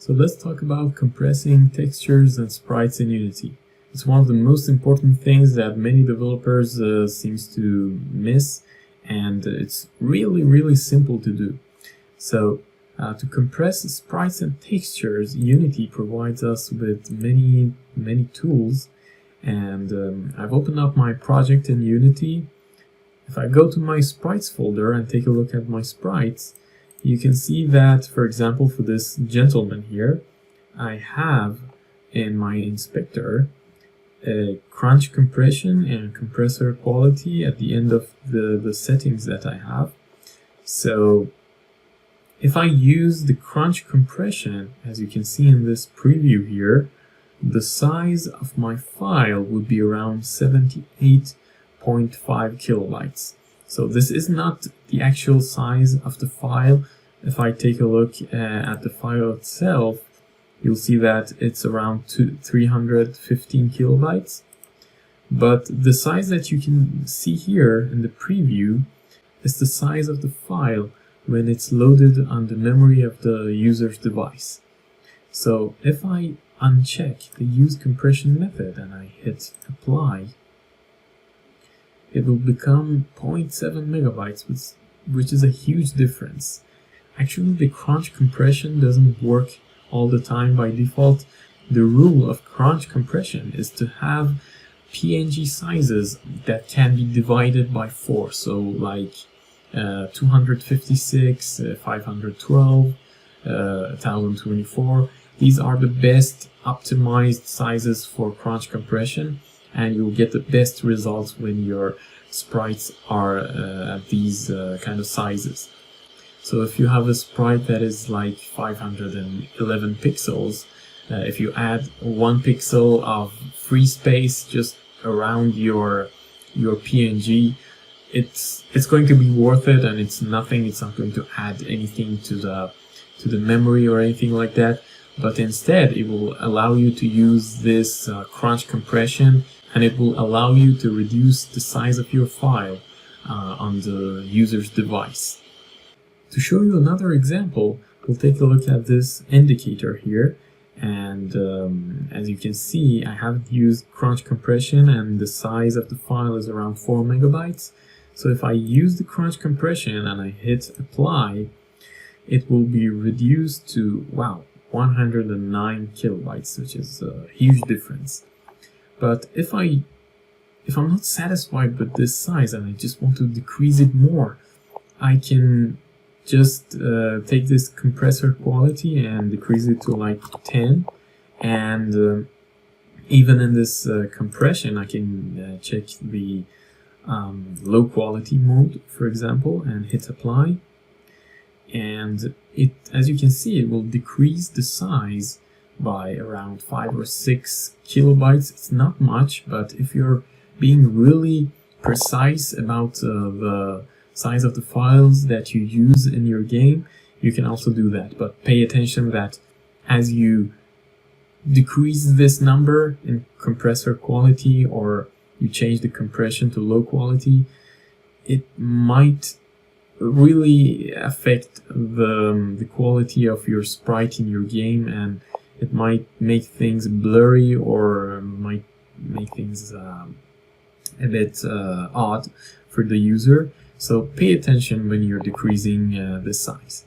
So let's talk about compressing textures and sprites in Unity. It's one of the most important things that many developers seems to miss, and it's really simple to do. So to compress sprites and textures, Unity provides us with many tools, and I've opened up my project in Unity. If I go to my sprites folder and take a look at my sprites, you can see that, for example, for this gentleman here, I have in my inspector a crunch compression and compressor quality at the end of the settings that I have. So if I use the crunch compression, as you can see in this preview here, the size of my file would be around 78.5 kilobytes. So this is not the actual size of the file. If I take a look at the file itself, you'll see that it's around 315 kilobytes. But the size that you can see here in the preview is the size of the file when it's loaded on the memory of the user's device. So if I uncheck the use compression method and I hit apply, it will become 0.7 megabytes, which is a huge difference. Actually, the crunch compression doesn't work all the time by default. The rule of crunch compression is to have PNG sizes that can be divided by 4. So like 256, 512, 1024. These are the best optimized sizes for crunch compression, and you'll get the best results when your sprites are at these kind of sizes. So if you have a sprite that is like 511 pixels, if you add 1 pixel of free space just around your PNG, it's going to be worth it, and it's not going to add anything to the memory or anything like that. But instead, it will allow you to use this crunch compression, and it will allow you to reduce the size of your file on the user's device. To show you another example, we'll take a look at this indicator here, and as you can see, I haven't used crunch compression, and the size of the file is around 4 megabytes. So if I use the crunch compression and I hit apply, it will be reduced to, wow, 109 kilobytes, which is a huge difference. But if I'm not satisfied with this size and I just want to decrease it more, I can just take this compressor quality and decrease it to like 10, and even in this compression I can check the low quality mode, for example, and hit apply, and as you can see, it will decrease the size by around 5 or 6 kilobytes. It's not much, but if you're being really precise about the size of the files that you use in your game, you can also do that. But pay attention that as you decrease this number in compressor quality, or you change the compression to low quality, it might really affect the quality of your sprite in your game, and it might make things blurry, or might make things a bit odd for the user. So pay attention when you're decreasing the size.